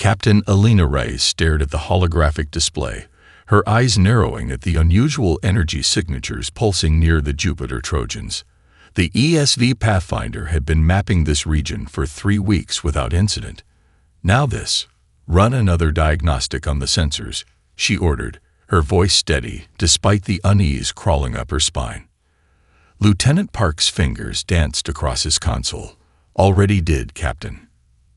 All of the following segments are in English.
Captain Alina Reyes stared at the holographic display, her eyes narrowing at the unusual energy signatures pulsing near the Jupiter Trojans. The ESV Pathfinder had been mapping this region for 3 weeks without incident. Now this. Run another diagnostic on the sensors, she ordered, her voice steady despite the unease crawling up her spine. Lieutenant Park's fingers danced across his console. Already did, Captain.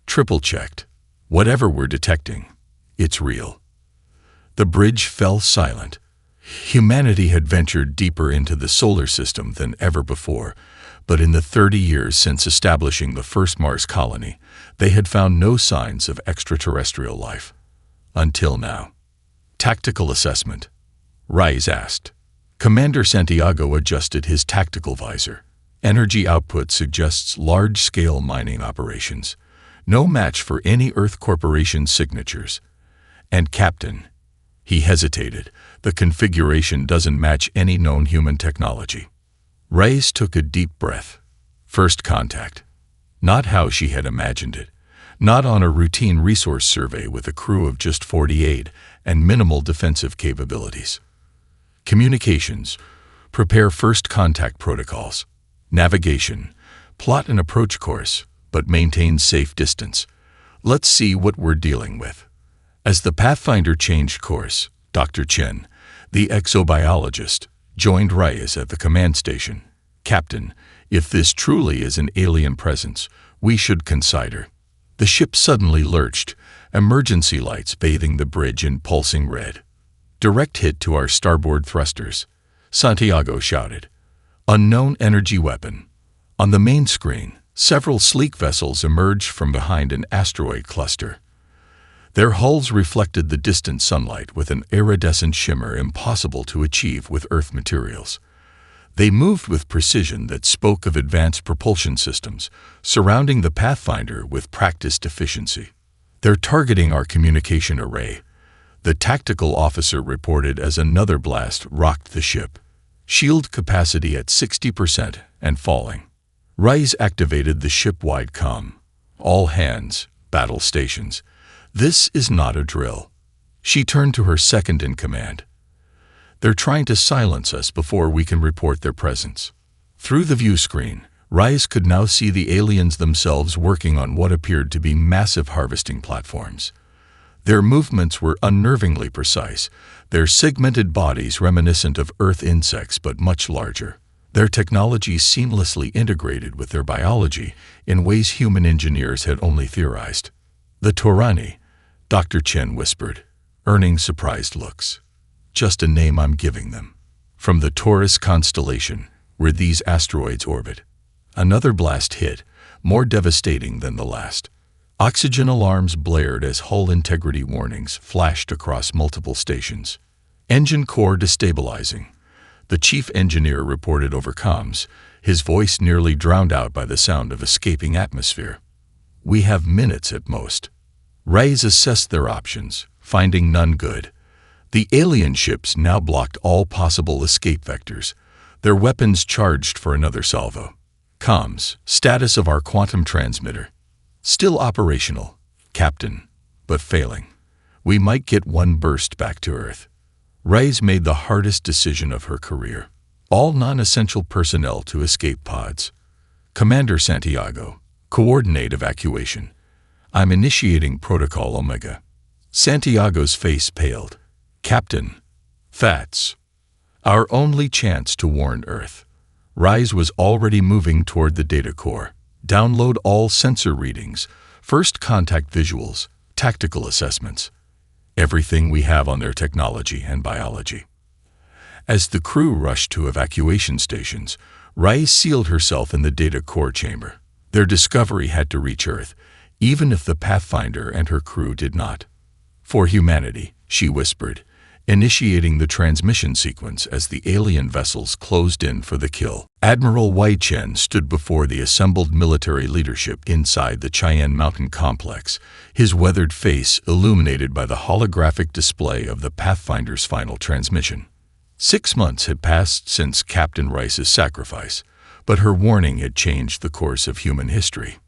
Triple-checked. Whatever we're detecting, it's real. The bridge fell silent. Humanity had ventured deeper into the solar system than ever before, but in the 30 years since establishing the first Mars colony, they had found no signs of extraterrestrial life. Until now. Tactical assessment. Reyes asked. Commander Santiago adjusted his tactical visor. Energy output suggests large-scale mining operations. No match for any Earth Corporation signatures. And Captain, he hesitated, the configuration doesn't match any known human technology. Reyes took a deep breath. First contact. Not how she had imagined it. Not on a routine resource survey with a crew of just 48 and minimal defensive capabilities. Communications. Prepare first contact protocols. Navigation. Plot an approach course, but maintain safe distance. Let's see what we're dealing with. As the Pathfinder changed course, Dr. Chen, the exobiologist, joined Reyes at the command station. Captain, if this truly is an alien presence, we should consider. The ship suddenly lurched, emergency lights bathing the bridge in pulsing red. Direct hit to our starboard thrusters, Santiago shouted. Unknown energy weapon. On the main screen, several sleek vessels emerged from behind an asteroid cluster. Their hulls reflected the distant sunlight with an iridescent shimmer impossible to achieve with Earth materials. They moved with precision that spoke of advanced propulsion systems, surrounding the Pathfinder with practiced efficiency. They're targeting our communication array, the tactical officer reported as another blast rocked the ship. Shield capacity at 60% and falling. Reyes activated the ship-wide comm. All hands, battle stations. This is not a drill. She turned to her second-in-command. They're trying to silence us before we can report their presence. Through the view screen, Reyes could now see the aliens themselves working on what appeared to be massive harvesting platforms. Their movements were unnervingly precise, their segmented bodies reminiscent of Earth insects but much larger. Their technology seamlessly integrated with their biology in ways human engineers had only theorized. The Taurani, Dr. Chen whispered, earning surprised looks. Just a name I'm giving them. From the Taurus constellation, where these asteroids orbit. Another blast hit, more devastating than the last. Oxygen alarms blared as hull integrity warnings flashed across multiple stations. Engine core destabilizing. The chief engineer reported over comms, his voice nearly drowned out by the sound of escaping atmosphere. We have minutes at most. Reyes assessed their options, finding none good. The alien ships now blocked all possible escape vectors, their weapons charged for another salvo. Comms, status of our quantum transmitter. Still operational, Captain, but failing. We might get one burst back to Earth. Reyes made the hardest decision of her career. All non-essential personnel to escape pods. Commander Santiago, coordinate evacuation. I'm initiating Protocol Omega. Santiago's face paled. Captain, FATS. Our only chance to warn Earth. Reyes was already moving toward the data core. Download all sensor readings, first contact visuals, tactical assessments. Everything we have on their technology and biology. As the crew rushed to evacuation stations, Reyes sealed herself in the data core chamber. Their discovery had to reach Earth, even if the Pathfinder and her crew did not. For humanity, she whispered, initiating the transmission sequence as the alien vessels closed in for the kill. Admiral Wei Chen stood before the assembled military leadership inside the Cheyenne Mountain complex, his weathered face illuminated by the holographic display of the Pathfinder's final transmission. 6 months had passed since Captain Reyes's sacrifice, but her warning had changed the course of human history.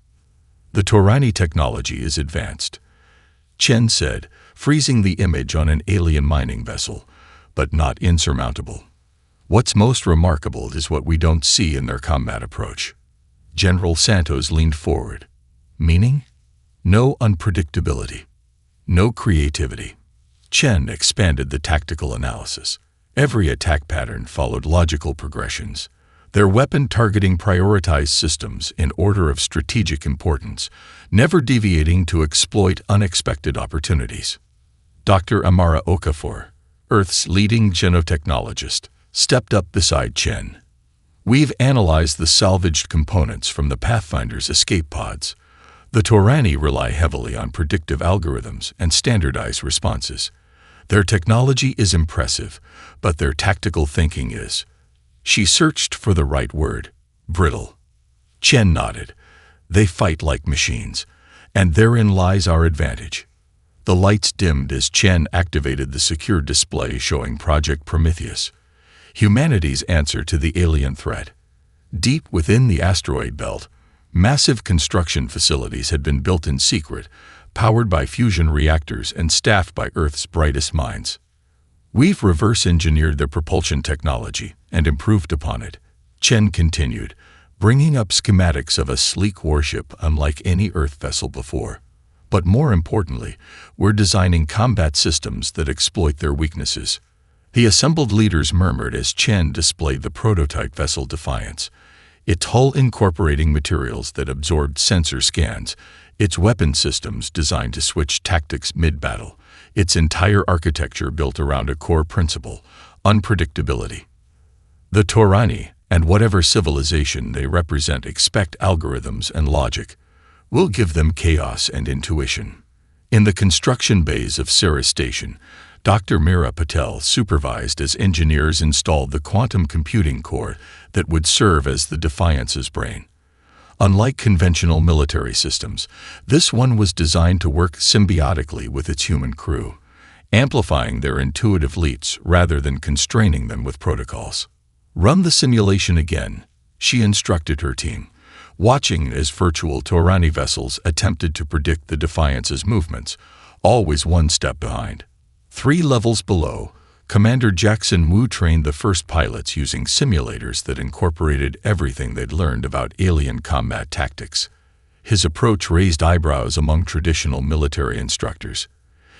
The Taurani technology is advanced. Chen said, freezing the image on an alien mining vessel, but not insurmountable. What's most remarkable is what we don't see in their combat approach. General Santos leaned forward. Meaning? No unpredictability. No creativity. Chen expanded the tactical analysis. Every attack pattern followed logical progressions. Their weapon targeting prioritized systems in order of strategic importance, never deviating to exploit unexpected opportunities. Dr. Amara Okafor, Earth's leading genotechnologist, stepped up beside Chen. We've analyzed the salvaged components from the Pathfinder's escape pods. The Torani rely heavily on predictive algorithms and standardized responses. Their technology is impressive, but their tactical thinking is. She searched for the right word. Brittle. Chen nodded. They fight like machines, and therein lies our advantage. The lights dimmed as Chen activated the secure display showing Project Prometheus, humanity's answer to the alien threat. Deep within the asteroid belt, massive construction facilities had been built in secret, powered by fusion reactors and staffed by Earth's brightest minds. We've reverse-engineered their propulsion technology and improved upon it, Chen continued, bringing up schematics of a sleek warship unlike any Earth vessel before. But more importantly, we're designing combat systems that exploit their weaknesses. The assembled leaders murmured as Chen displayed the prototype vessel Defiance, its hull incorporating materials that absorbed sensor scans, its weapon systems designed to switch tactics mid-battle, its entire architecture built around a core principle, unpredictability. The Torani, and whatever civilization they represent, expect algorithms and logic. We'll give them chaos and intuition. In the construction bays of Ceres Station, Dr. Meera Patel supervised as engineers installed the quantum computing core that would serve as the Defiance's brain. Unlike conventional military systems, this one was designed to work symbiotically with its human crew, amplifying their intuitive leaps rather than constraining them with protocols. Run the simulation again, she instructed her team, watching as virtual Torani vessels attempted to predict the Defiance's movements, always one step behind. 3 levels below, Commander Jackson Wu trained the first pilots using simulators that incorporated everything they'd learned about alien combat tactics. His approach raised eyebrows among traditional military instructors.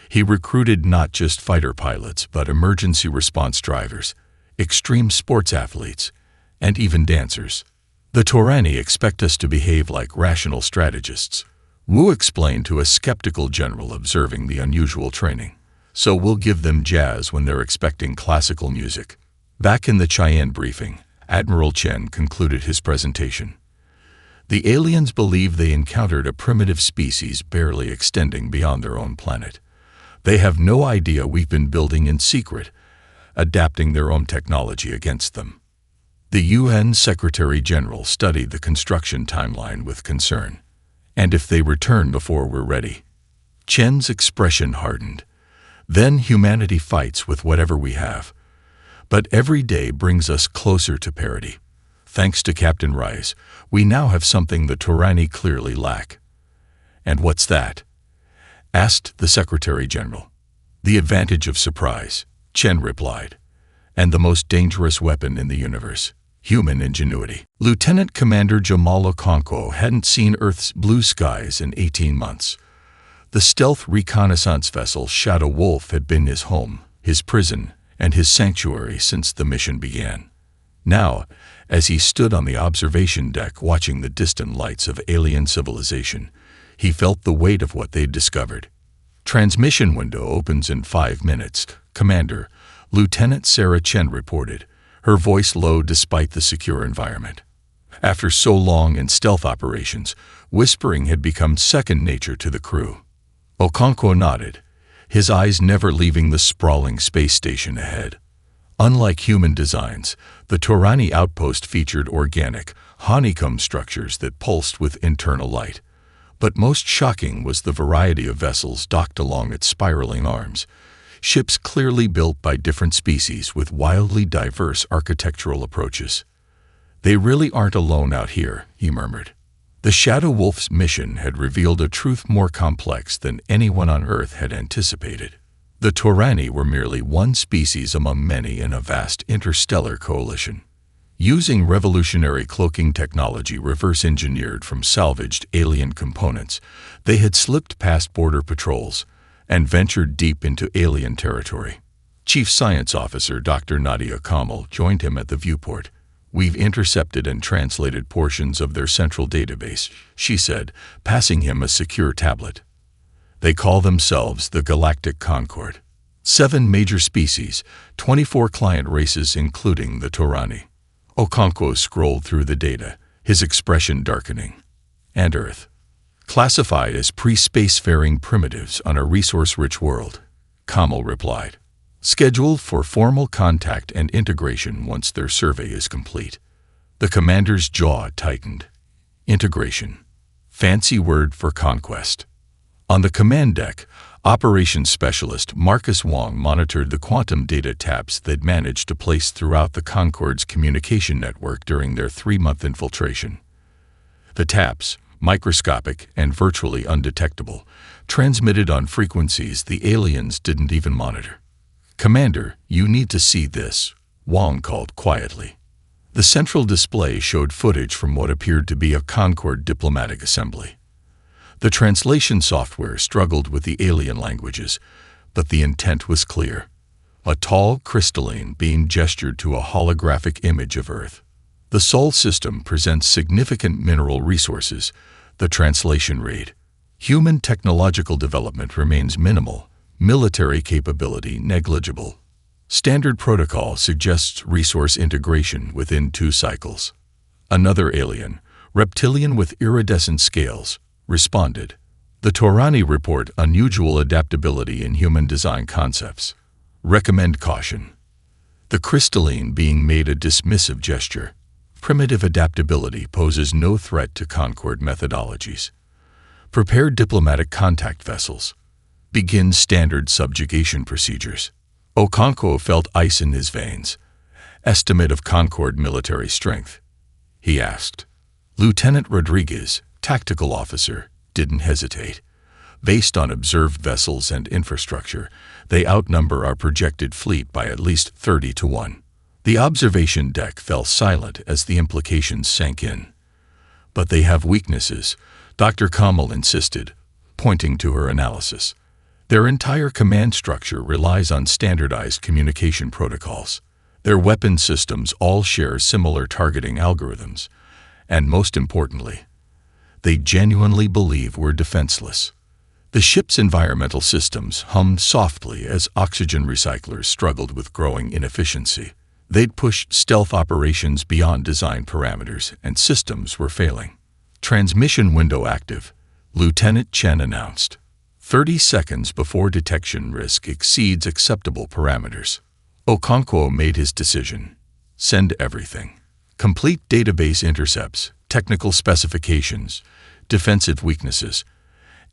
He recruited not just fighter pilots, but emergency response drivers, extreme sports athletes, and even dancers. The Torani expect us to behave like rational strategists, Wu explained to a skeptical general observing the unusual training. So we'll give them jazz when they're expecting classical music. Back in the Cheyenne briefing, Admiral Chen concluded his presentation. The aliens believe they encountered a primitive species barely extending beyond their own planet. They have no idea we've been building in secret, adapting their own technology against them. The UN Secretary-General studied the construction timeline with concern. And if they return before we're ready? Chen's expression hardened. Then humanity fights with whatever we have. But every day brings us closer to parity. Thanks to Captain Rice, we now have something the Torani clearly lack. And what's that? Asked the Secretary-General. The advantage of surprise, Chen replied. And the most dangerous weapon in the universe, human ingenuity. Lieutenant Commander Jamal Okonkwo hadn't seen Earth's blue skies in 18 months. The stealth reconnaissance vessel Shadow Wolf had been his home, his prison, and his sanctuary since the mission began. Now, as he stood on the observation deck watching the distant lights of alien civilization, he felt the weight of what they'd discovered. Transmission window opens in 5 minutes, Commander, Lieutenant Sarah Chen reported, her voice low despite the secure environment. After so long in stealth operations, whispering had become second nature to the crew. Okonkwo nodded, his eyes never leaving the sprawling space station ahead. Unlike human designs, the Torani outpost featured organic, honeycomb structures that pulsed with internal light. But most shocking was the variety of vessels docked along its spiraling arms, ships clearly built by different species with wildly diverse architectural approaches. They really aren't alone out here, he murmured. The Shadow Wolf's mission had revealed a truth more complex than anyone on Earth had anticipated. The Torani were merely one species among many in a vast interstellar coalition. Using revolutionary cloaking technology reverse-engineered from salvaged alien components, they had slipped past border patrols and ventured deep into alien territory. Chief Science Officer Dr. Nadia Kamal joined him at the viewport. "We've intercepted and translated portions of their central database," she said, passing him a secure tablet. "They call themselves the Galactic Concord. 7 major species, 24 client races including the Torani." Okonkwo scrolled through the data, his expression darkening. "And Earth. Classified as pre-spacefaring primitives on a resource-rich world," Kamal replied. "Scheduled for formal contact and integration once their survey is complete." The commander's jaw tightened. Integration. Fancy word for conquest. On the command deck, operations specialist Marcus Wong monitored the quantum data taps they'd managed to place throughout the Concord's communication network during their 3-month infiltration. The taps, microscopic and virtually undetectable, transmitted on frequencies the aliens didn't even monitor. "Commander, you need to see this," Wong called quietly. The central display showed footage from what appeared to be a Concord diplomatic assembly. The translation software struggled with the alien languages, but the intent was clear. A tall crystalline being gestured to a holographic image of Earth. "The Sol system presents significant mineral resources," the translation read. "Human technological development remains minimal. Military capability negligible. Standard protocol suggests resource integration within 2 cycles." Another alien, reptilian with iridescent scales, responded. "The Torani report unusual adaptability in human design concepts. Recommend caution." The crystalline being made a dismissive gesture. "Primitive adaptability poses no threat to Concord methodologies. Prepare diplomatic contact vessels. Begin standard subjugation procedures." Okonkwo felt ice in his veins. "Estimate of Concord military strength?" he asked. Lieutenant Rodriguez, tactical officer, didn't hesitate. "Based on observed vessels and infrastructure, they outnumber our projected fleet by at least 30 to 1. The observation deck fell silent as the implications sank in. "But they have weaknesses," Dr. Kamal insisted, pointing to her analysis. "Their entire command structure relies on standardized communication protocols. Their weapon systems all share similar targeting algorithms. And most importantly, they genuinely believe we're defenseless." The ship's environmental systems hummed softly as oxygen recyclers struggled with growing inefficiency. They'd pushed stealth operations beyond design parameters, and systems were failing. "Transmission window active," Lieutenant Chen announced. 30 seconds before detection risk exceeds acceptable parameters. Okonkwo made his decision. "Send everything. Complete database intercepts, technical specifications, defensive weaknesses,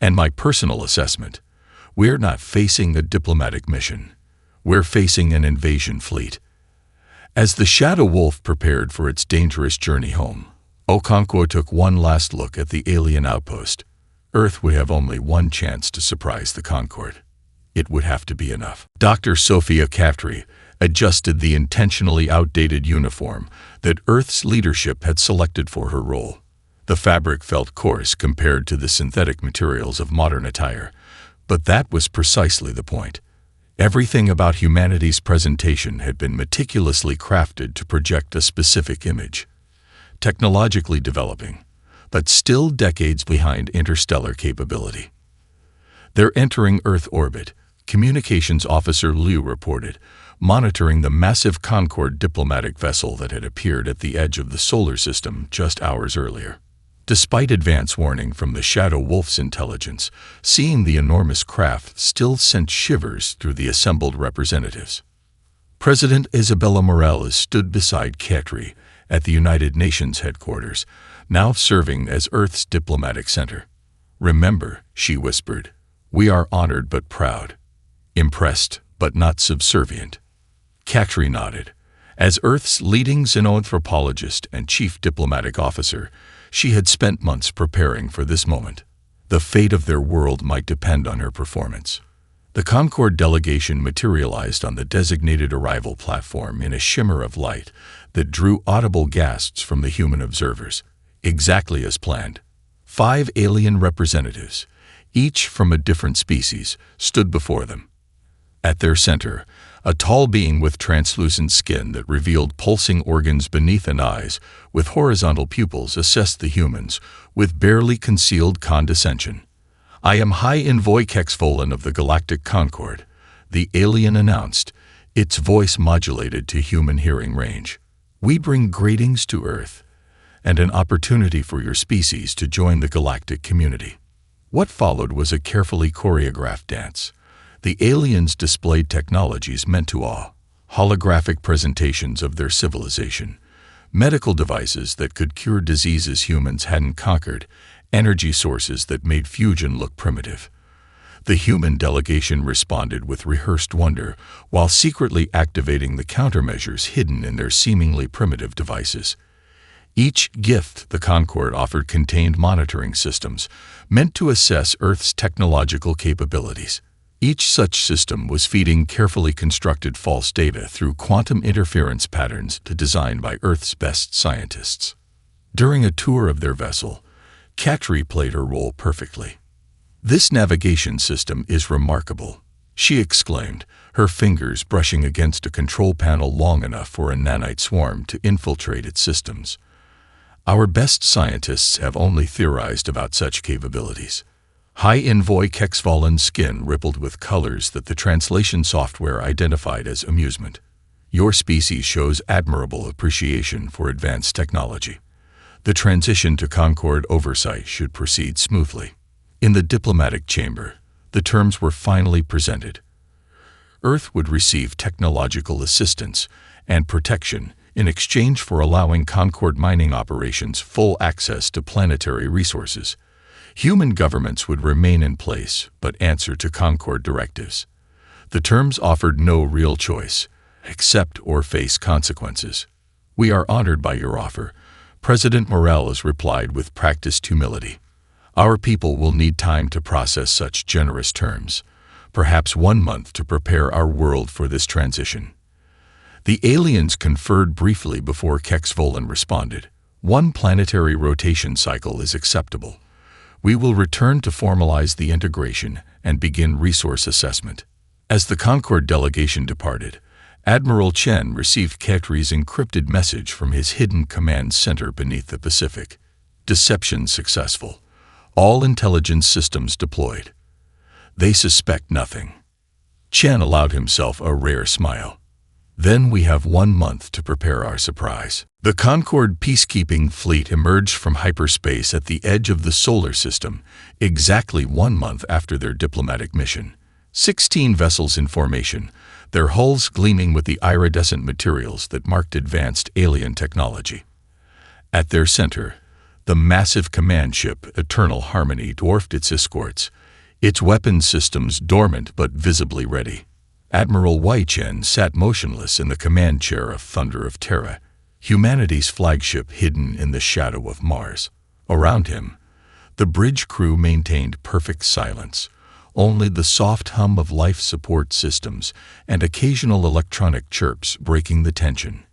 and my personal assessment. We're not facing a diplomatic mission. We're facing an invasion fleet." As the Shadow Wolf prepared for its dangerous journey home, Okonkwo took one last look at the alien outpost. Earth would have only one chance to surprise the Concord. It would have to be enough. Dr. Sophia Caftry adjusted the intentionally outdated uniform that Earth's leadership had selected for her role. The fabric felt coarse compared to the synthetic materials of modern attire, but that was precisely the point. Everything about humanity's presentation had been meticulously crafted to project a specific image. Technologically developing, but still decades behind interstellar capability. "They're entering Earth orbit," Communications Officer Liu reported, monitoring the massive Concord diplomatic vessel that had appeared at the edge of the solar system just hours earlier. Despite advance warning from the Shadow Wolf's intelligence, seeing the enormous craft still sent shivers through the assembled representatives. President Isabella Morales stood beside Katri at the United Nations headquarters, now serving as Earth's diplomatic center. "Remember," she whispered, "we are honored but proud, impressed but not subservient." Katri nodded. As Earth's leading xenoanthropologist and chief diplomatic officer, She had spent months preparing for this moment. The fate of their world might depend on her performance. The Concorde delegation materialized on the designated arrival platform in a shimmer of light that drew audible gasps from the human observers. Exactly as planned. 5 alien representatives, each from a different species, stood before them. At their center, a tall being with translucent skin that revealed pulsing organs beneath and eyes with horizontal pupils assessed the humans with barely concealed condescension. "I am High Envoy Kexvolan of the Galactic Concorde," the alien announced, its voice modulated to human hearing range. "We bring greetings to Earth and an opportunity for your species to join the galactic community." What followed was a carefully choreographed dance. The aliens displayed technologies meant to awe, holographic presentations of their civilization, medical devices that could cure diseases humans hadn't conquered, energy sources that made fusion look primitive. The human delegation responded with rehearsed wonder while secretly activating the countermeasures hidden in their seemingly primitive devices. Each gift the Concorde offered contained monitoring systems meant to assess Earth's technological capabilities. Each such system was feeding carefully constructed false data through quantum interference patterns designed by Earth's best scientists. During a tour of their vessel, Katri played her role perfectly. "This navigation system is remarkable," she exclaimed, her fingers brushing against a control panel long enough for a nanite swarm to infiltrate its systems. "Our best scientists have only theorized about such capabilities." High Envoy Kexvolan's skin rippled with colors that the translation software identified as amusement. "Your species shows admirable appreciation for advanced technology. The transition to Concorde oversight should proceed smoothly." In the diplomatic chamber, the terms were finally presented. Earth would receive technological assistance and protection in exchange for allowing Concorde mining operations full access to planetary resources. Human governments would remain in place but answer to Concorde directives. The terms offered no real choice, accept or face consequences. "We are honored by your offer," President Morales replied with practiced humility. "Our people will need time to process such generous terms, perhaps 1 month to prepare our world for this transition." The aliens conferred briefly before Kexvolan responded. "1 planetary rotation cycle is acceptable. We will return to formalize the integration and begin resource assessment." As the Concorde delegation departed, Admiral Chen received Katri's encrypted message from his hidden command center beneath the Pacific. "Deception successful. All intelligence systems deployed. They suspect nothing." Chen allowed himself a rare smile. "Then we have 1 month to prepare our surprise." The Concorde peacekeeping fleet emerged from hyperspace at the edge of the solar system, exactly 1 month after their diplomatic mission. 16 vessels in formation, their hulls gleaming with the iridescent materials that marked advanced alien technology. At their center, the massive command ship Eternal Harmony dwarfed its escorts, its weapons systems dormant but visibly ready. Admiral Wei Chen sat motionless in the command chair of Thunder of Terra, humanity's flagship hidden in the shadow of Mars. Around him, the bridge crew maintained perfect silence, only the soft hum of life support systems and occasional electronic chirps breaking the tension.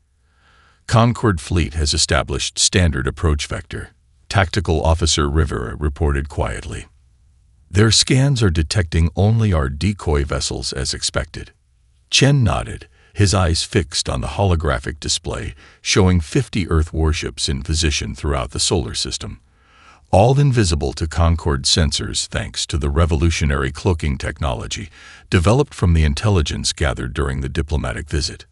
"Concorde fleet has established standard approach vector," Tactical Officer Rivera reported quietly. "Their scans are detecting only our decoy vessels as expected." Chen nodded, his eyes fixed on the holographic display showing 50 Earth warships in position throughout the solar system, all invisible to Concorde sensors thanks to the revolutionary cloaking technology developed from the intelligence gathered during the diplomatic visit.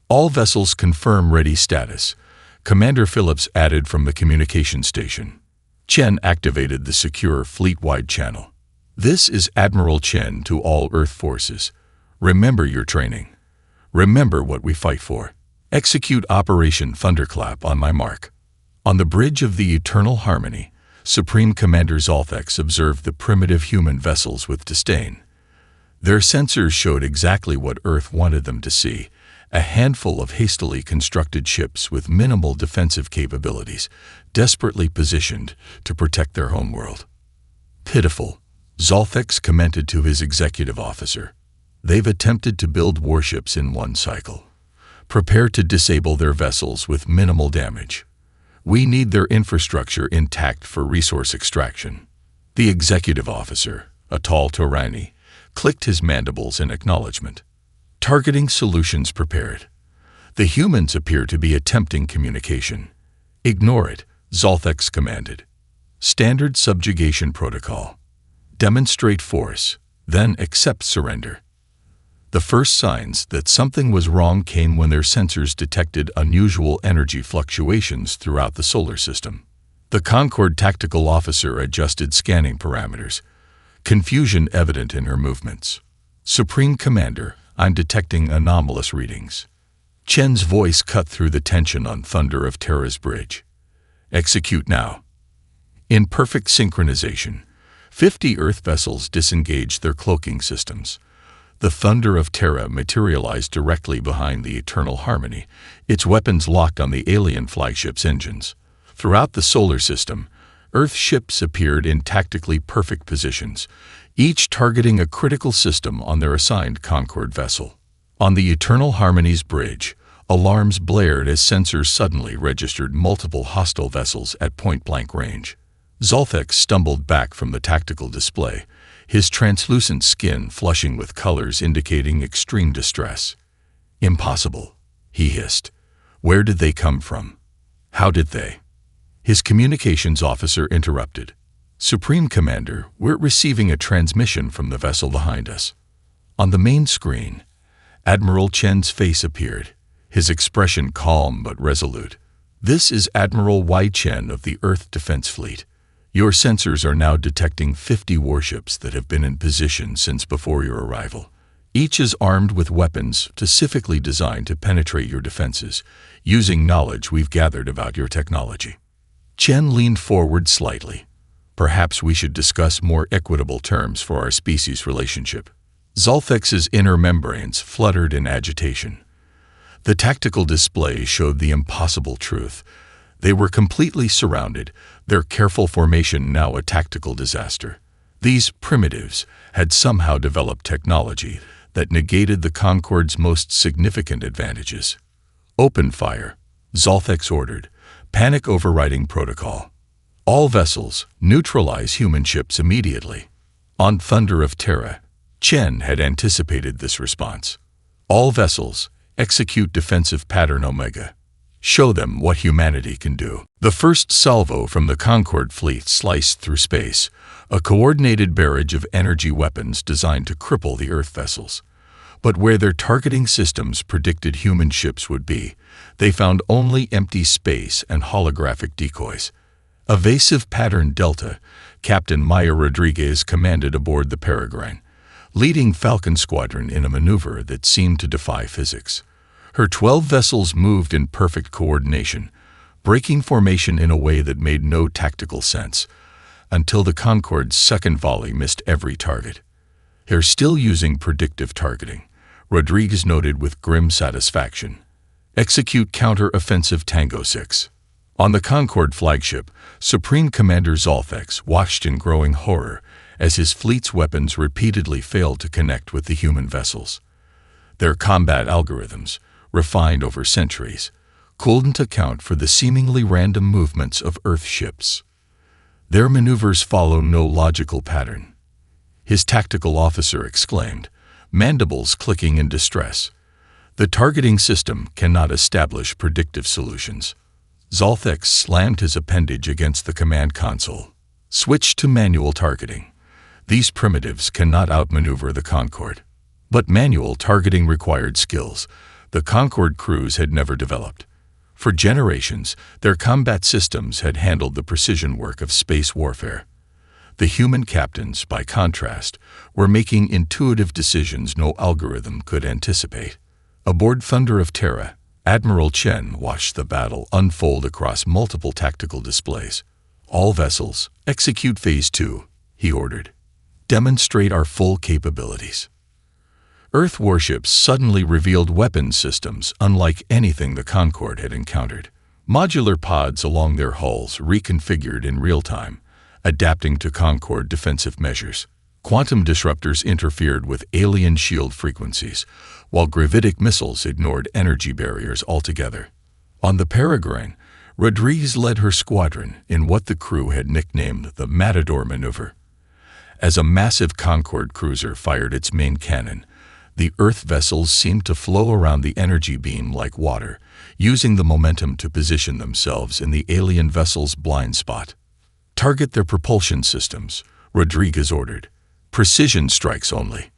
"All vessels confirm ready status," Commander Phillips added from the communication station. Chen activated the secure fleet-wide channel. "This is Admiral Chen to all Earth forces. Remember your training. Remember what we fight for. Execute Operation Thunderclap on my mark." On the bridge of the Eternal Harmony, Supreme Commander Zolthex observed the primitive human vessels with disdain. Their sensors showed exactly what Earth wanted them to see, a handful of hastily constructed ships with minimal defensive capabilities, desperately positioned to protect their homeworld. Pitiful, Zolthex commented to his executive officer. They've attempted to build warships in one cycle. Prepare to disable their vessels with minimal damage. We need their infrastructure intact for resource extraction. The executive officer, a tall Torani, clicked his mandibles in acknowledgement. Targeting solutions prepared. The humans appear to be attempting communication. Ignore it, Zolthex commanded. Standard subjugation protocol. Demonstrate force, then accept surrender. The first signs that something was wrong came when their sensors detected unusual energy fluctuations throughout the solar system. The Concord tactical officer adjusted scanning parameters, confusion evident in her movements. Supreme Commander, I'm detecting anomalous readings. Chen's voice cut through the tension on Thunder of Terra's bridge. Execute now. In perfect synchronization, 50 Earth vessels disengaged their cloaking systems. The Thunder of Terra materialized directly behind the Eternal Harmony, its weapons locked on the alien flagship's engines. Throughout the solar system, Earth ships appeared in tactically perfect positions, each targeting a critical system on their assigned Concord vessel. On the Eternal Harmony's bridge, alarms blared as sensors suddenly registered multiple hostile vessels at point-blank range. Zolthex stumbled back from the tactical display, his translucent skin flushing with colors indicating extreme distress. Impossible, he hissed. Where did they come from? How did they? His communications officer interrupted. Supreme Commander, we're receiving a transmission from the vessel behind us. On the main screen, Admiral Chen's face appeared, his expression calm but resolute. This is Admiral Y. Chen of the Earth Defense Fleet. Your sensors are now detecting 50 warships that have been in position since before your arrival. Each is armed with weapons specifically designed to penetrate your defenses, using knowledge we've gathered about your technology. Chen leaned forward slightly. Perhaps we should discuss more equitable terms for our species relationship. Zolthex's inner membranes fluttered in agitation. The tactical display showed the impossible truth. They were completely surrounded, their careful formation now a tactical disaster. These primitives had somehow developed technology that negated the Concord's most significant advantages. Open fire, Zolthex ordered. Panic overriding protocol. All vessels, neutralize human ships immediately. On Thunder of Terra, Chen had anticipated this response. All vessels, execute defensive pattern Omega. Show them what humanity can do. The first salvo from the Concord fleet sliced through space, a coordinated barrage of energy weapons designed to cripple the Earth vessels. But where their targeting systems predicted human ships would be, they found only empty space and holographic decoys. Evasive Pattern Delta, Captain Maya Rodriguez commanded aboard the Peregrine, leading Falcon Squadron in a maneuver that seemed to defy physics. Her 12 vessels moved in perfect coordination, breaking formation in a way that made no tactical sense, until the Concorde's second volley missed every target. They're still using predictive targeting, Rodriguez noted with grim satisfaction. Execute counter-offensive Tango 6. On the Concorde flagship, Supreme Commander Zolthex watched in growing horror as his fleet's weapons repeatedly failed to connect with the human vessels. Their combat algorithms, refined over centuries, couldn't account for the seemingly random movements of Earth ships. Their maneuvers follow no logical pattern. His tactical officer exclaimed, mandibles clicking in distress. The targeting system cannot establish predictive solutions. Zolthex slammed his appendage against the command console. Switch to manual targeting. These primitives cannot outmaneuver the Concorde. But manual targeting required skills the Concorde crews had never developed. For generations, their combat systems had handled the precision work of space warfare. The human captains, by contrast, were making intuitive decisions no algorithm could anticipate. Aboard Thunder of Terra, Admiral Chen watched the battle unfold across multiple tactical displays. All vessels, execute Phase 2, he ordered. Demonstrate our full capabilities. Earth warships suddenly revealed weapons systems unlike anything the Concorde had encountered. Modular pods along their hulls reconfigured in real time, adapting to Concorde defensive measures. Quantum disruptors interfered with alien shield frequencies, while gravitic missiles ignored energy barriers altogether. On the Peregrine, Rodriguez led her squadron in what the crew had nicknamed the Matador Maneuver. As a massive Concorde cruiser fired its main cannon, the Earth vessels seemed to flow around the energy beam like water, using the momentum to position themselves in the alien vessel's blind spot. "Target their propulsion systems," Rodriguez ordered. "Precision strikes only."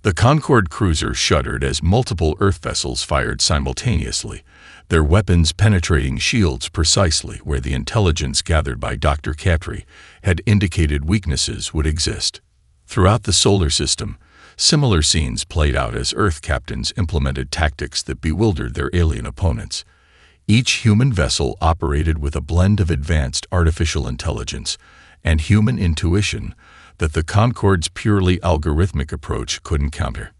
The Concorde cruiser shuddered as multiple Earth vessels fired simultaneously, their weapons penetrating shields precisely where the intelligence gathered by Dr. Catry had indicated weaknesses would exist. Throughout the solar system, similar scenes played out as Earth captains implemented tactics that bewildered their alien opponents. Each human vessel operated with a blend of advanced artificial intelligence and human intuition that the Concorde's purely algorithmic approach couldn't counter.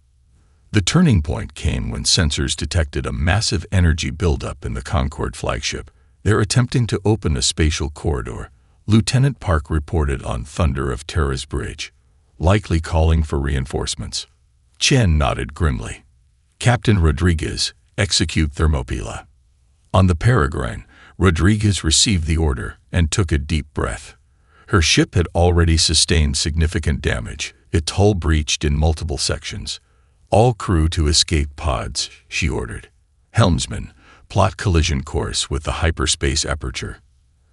The turning point came when sensors detected a massive energy buildup in the Concorde flagship. "They're attempting to open a spatial corridor," Lieutenant Park reported on Thunder of Terra's bridge, likely calling for reinforcements. Chen nodded grimly. "Captain Rodriguez, execute Thermopylae." On the Peregrine, Rodriguez received the order and took a deep breath. Her ship had already sustained significant damage, its hull breached in multiple sections. "All crew to escape pods," she ordered. "Helmsman, plot collision course with the hyperspace aperture."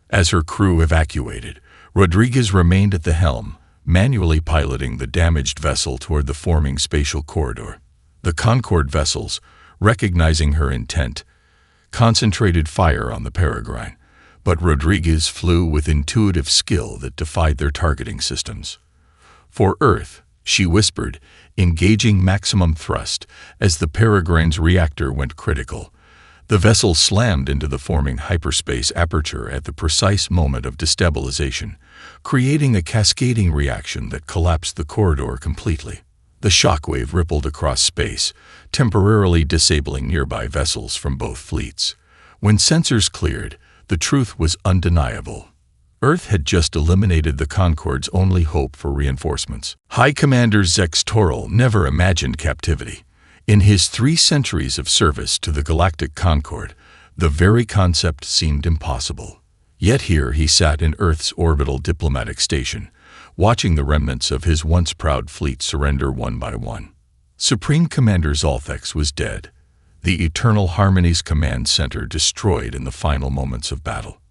As her crew evacuated, Rodriguez remained at the helm, manually piloting the damaged vessel toward the forming spatial corridor. The Concorde vessels, recognizing her intent, concentrated fire on the Peregrine, but Rodriguez flew with intuitive skill that defied their targeting systems. "For Earth," she whispered, engaging maximum thrust as the Peregrine's reactor went critical. The vessel slammed into the forming hyperspace aperture at the precise moment of destabilization, creating a cascading reaction that collapsed the corridor completely. The shockwave rippled across space, temporarily disabling nearby vessels from both fleets. When sensors cleared, the truth was undeniable. Earth had just eliminated the Concorde's only hope for reinforcements. High Commander Zex Toril never imagined captivity. In his 3 centuries of service to the Galactic Concorde, the very concept seemed impossible. Yet here he sat in Earth's orbital diplomatic station, watching the remnants of his once proud fleet surrender one by one. Supreme Commander Zolthex was dead, the Eternal Harmony's command center destroyed in the final moments of battle.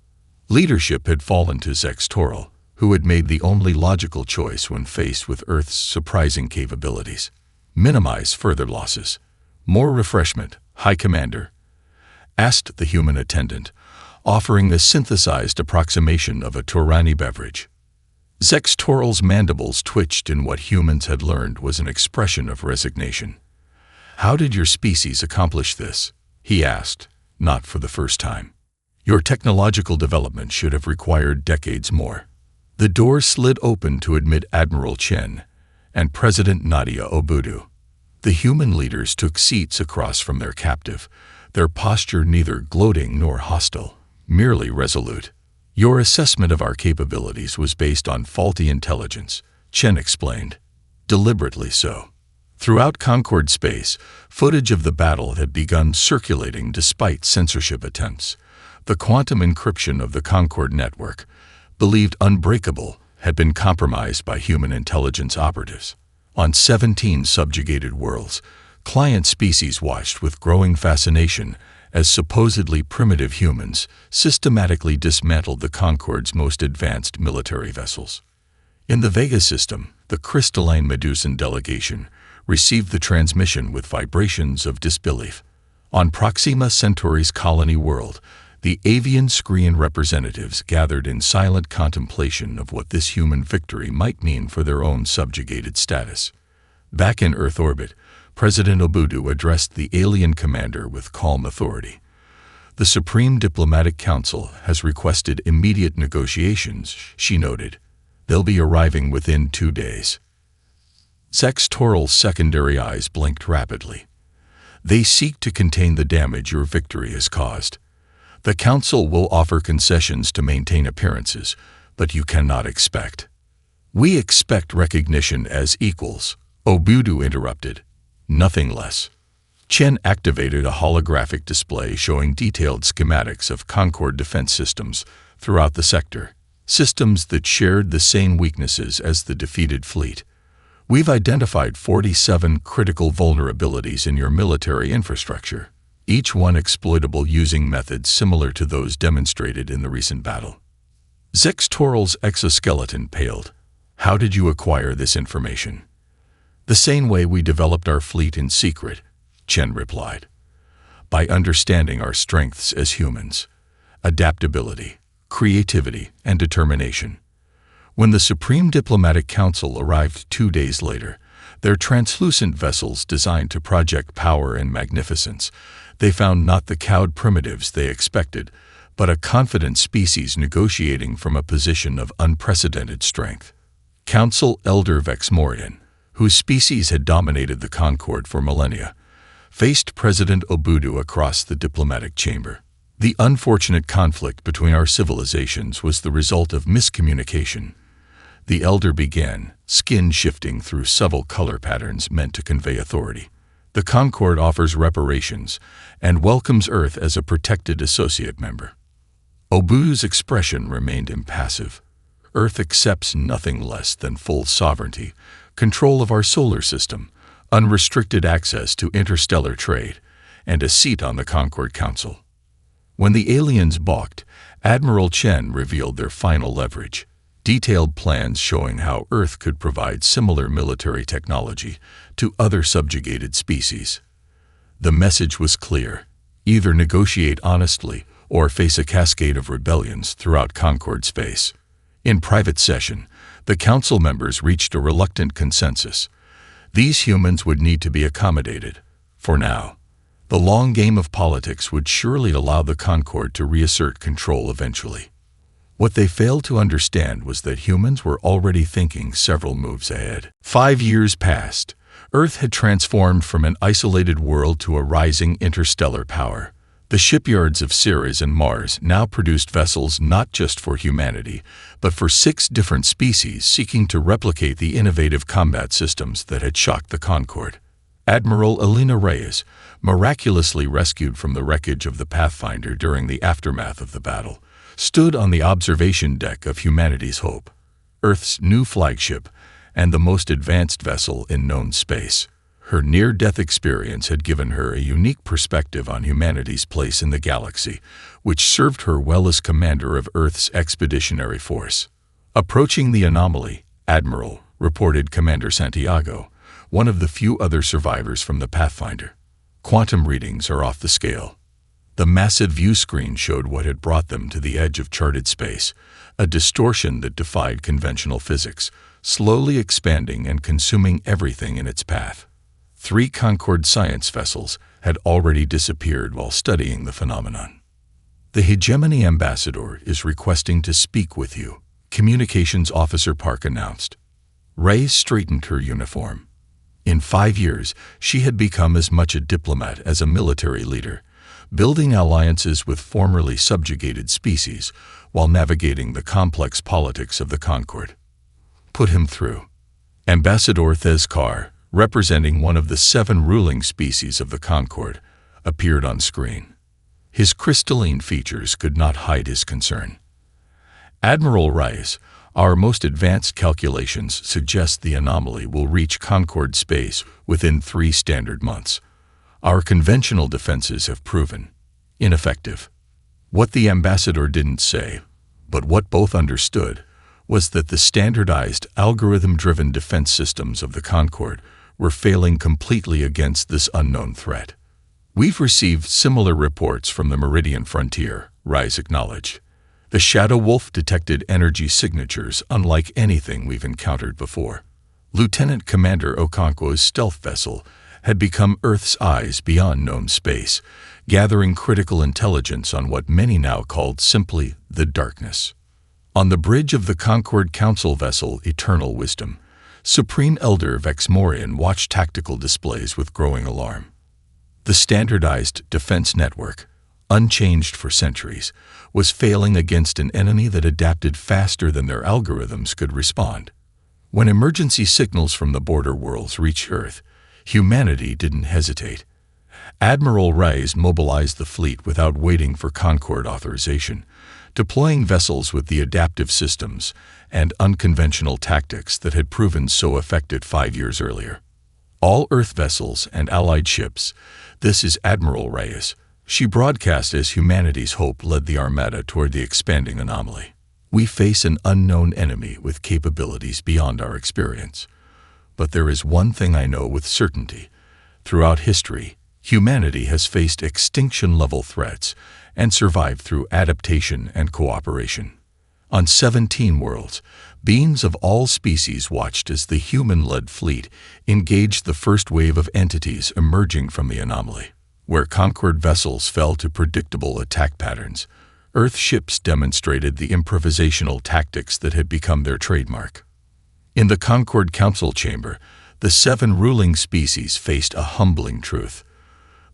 Leadership had fallen to Zex Toril, who had made the only logical choice when faced with Earth's surprising capabilities. "Minimize further losses." "More refreshment, High Commander?" asked the human attendant, offering a synthesized approximation of a Torani beverage. Zex Toril's mandibles twitched in what humans had learned was an expression of resignation. "How did your species accomplish this?" he asked, not for the first time. "Your technological development should have required decades more." The door slid open to admit Admiral Chen and President Nadia Obudu. The human leaders took seats across from their captive, their posture neither gloating nor hostile, merely resolute. "Your assessment of our capabilities was based on faulty intelligence," Chen explained. "Deliberately so." Throughout Concorde space, footage of the battle had begun circulating despite censorship attempts. The quantum encryption of the Concorde network, believed unbreakable, had been compromised by human intelligence operatives. On 17 subjugated worlds, client species watched with growing fascination as supposedly primitive humans systematically dismantled the Concorde's most advanced military vessels. In the Vega system, the crystalline Medusan delegation received the transmission with vibrations of disbelief. On Proxima Centauri's colony world, the avian screen representatives gathered in silent contemplation of what this human victory might mean for their own subjugated status. Back in Earth orbit, President Obudu addressed the alien commander with calm authority. "The Supreme Diplomatic Council has requested immediate negotiations," she noted. "They'll be arriving within 2 days." Zextoral's secondary eyes blinked rapidly. They seek to contain the damage your victory has caused. The Council will offer concessions to maintain appearances, but you cannot expect. We expect recognition as equals, Obudu interrupted. Nothing less. Chen activated a holographic display showing detailed schematics of Concord defense systems throughout the sector, systems that shared the same weaknesses as the defeated fleet. We've identified 47 critical vulnerabilities in your military infrastructure, each one exploitable using methods similar to those demonstrated in the recent battle. Zextoral's exoskeleton paled. How did you acquire this information? The same way we developed our fleet in secret, Chen replied. By understanding our strengths as humans, adaptability, creativity, and determination. When the Supreme Diplomatic Council arrived 2 days later, their translucent vessels designed to project power and magnificence, they found not the cowed primitives they expected, but a confident species negotiating from a position of unprecedented strength. Council Elder Vexmorian, whose species had dominated the Concord for millennia, faced President Obudu across the diplomatic chamber. The unfortunate conflict between our civilizations was the result of miscommunication. The elder began, skin shifting through subtle color patterns meant to convey authority. The Concord offers reparations and welcomes Earth as a protected associate member. Obudu's expression remained impassive. Earth accepts nothing less than full sovereignty, control of our solar system, unrestricted access to interstellar trade, and a seat on the Concord Council. When the aliens balked, Admiral Chen revealed their final leverage. Detailed plans showing how Earth could provide similar military technology to other subjugated species. The message was clear: either negotiate honestly or face a cascade of rebellions throughout Concord space. In private session, the Council members reached a reluctant consensus. These humans would need to be accommodated. For now, the long game of politics would surely allow the Concord to reassert control eventually. What they failed to understand was that humans were already thinking several moves ahead. 5 years passed. Earth had transformed from an isolated world to a rising interstellar power. The shipyards of Ceres and Mars now produced vessels not just for humanity, but for 6 different species seeking to replicate the innovative combat systems that had shocked the Concord. Admiral Elena Reyes, miraculously rescued from the wreckage of the Pathfinder during the aftermath of the battle, stood on the observation deck of humanity's hope, Earth's new flagship and the most advanced vessel in known space. Her near-death experience had given her a unique perspective on humanity's place in the galaxy, which served her well as commander of Earth's expeditionary force. Approaching the anomaly, Admiral, reported Commander Santiago, one of the few other survivors from the Pathfinder. Quantum readings are off the scale. The massive view screen showed what had brought them to the edge of charted space, a distortion that defied conventional physics, slowly expanding and consuming everything in its path. 3 Concord science vessels had already disappeared while studying the phenomenon. The Hegemony Ambassador is requesting to speak with you, Communications Officer Park announced. Ray straightened her uniform. In 5 years, she had become as much a diplomat as a military leader, building alliances with formerly subjugated species while navigating the complex politics of the Concord. Put him through. Ambassador Theskar, representing one of the 7 ruling species of the Concord, appeared on screen. His crystalline features could not hide his concern. Admiral Rice, our most advanced calculations suggest the anomaly will reach Concord space within 3 standard months. Our conventional defenses have proven ineffective. What the ambassador didn't say, but what both understood, was that the standardized, algorithm-driven defense systems of the Concord were failing completely against this unknown threat. We've received similar reports from the Meridian frontier, Rise acknowledged. The Shadow Wolf detected energy signatures unlike anything we've encountered before. Lieutenant Commander Okonkwo's stealth vessel had become Earth's eyes beyond known space, gathering critical intelligence on what many now called simply the darkness. On the bridge of the Concord Council vessel Eternal Wisdom, Supreme Elder Vexmorian watched tactical displays with growing alarm. The standardized defense network, unchanged for centuries, was failing against an enemy that adapted faster than their algorithms could respond. When emergency signals from the border worlds reached Earth, humanity didn't hesitate. Admiral Reyes mobilized the fleet without waiting for Concord authorization, deploying vessels with the adaptive systems and unconventional tactics that had proven so effective 5 years earlier. All Earth vessels and Allied ships, this is Admiral Reyes, she broadcast as humanity's hope led the Armada toward the expanding anomaly. We face an unknown enemy with capabilities beyond our experience. But there is one thing I know with certainty. Throughout history, humanity has faced extinction-level threats and survived through adaptation and cooperation. On 17 worlds, beings of all species watched as the human-led fleet engaged the first wave of entities emerging from the anomaly. Where Concord vessels fell to predictable attack patterns, Earth ships demonstrated the improvisational tactics that had become their trademark. In the Concord Council Chamber, the 7 ruling species faced a humbling truth.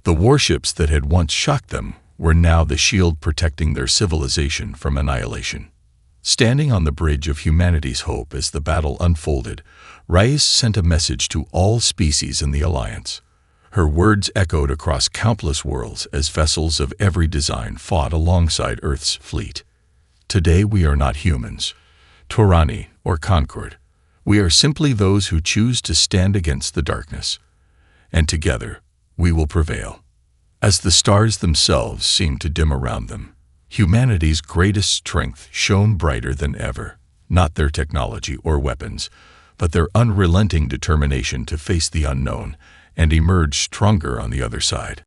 The warships that had once shocked them were now the shield protecting their civilization from annihilation. Standing on the bridge of humanity's hope as the battle unfolded, Reyes sent a message to all species in the Alliance. Her words echoed across countless worlds as vessels of every design fought alongside Earth's fleet. Today we are not humans, Torani or Concord. We are simply those who choose to stand against the darkness. And together, we will prevail. As the stars themselves seemed to dim around them, humanity's greatest strength shone brighter than ever, not their technology or weapons, but their unrelenting determination to face the unknown and emerge stronger on the other side.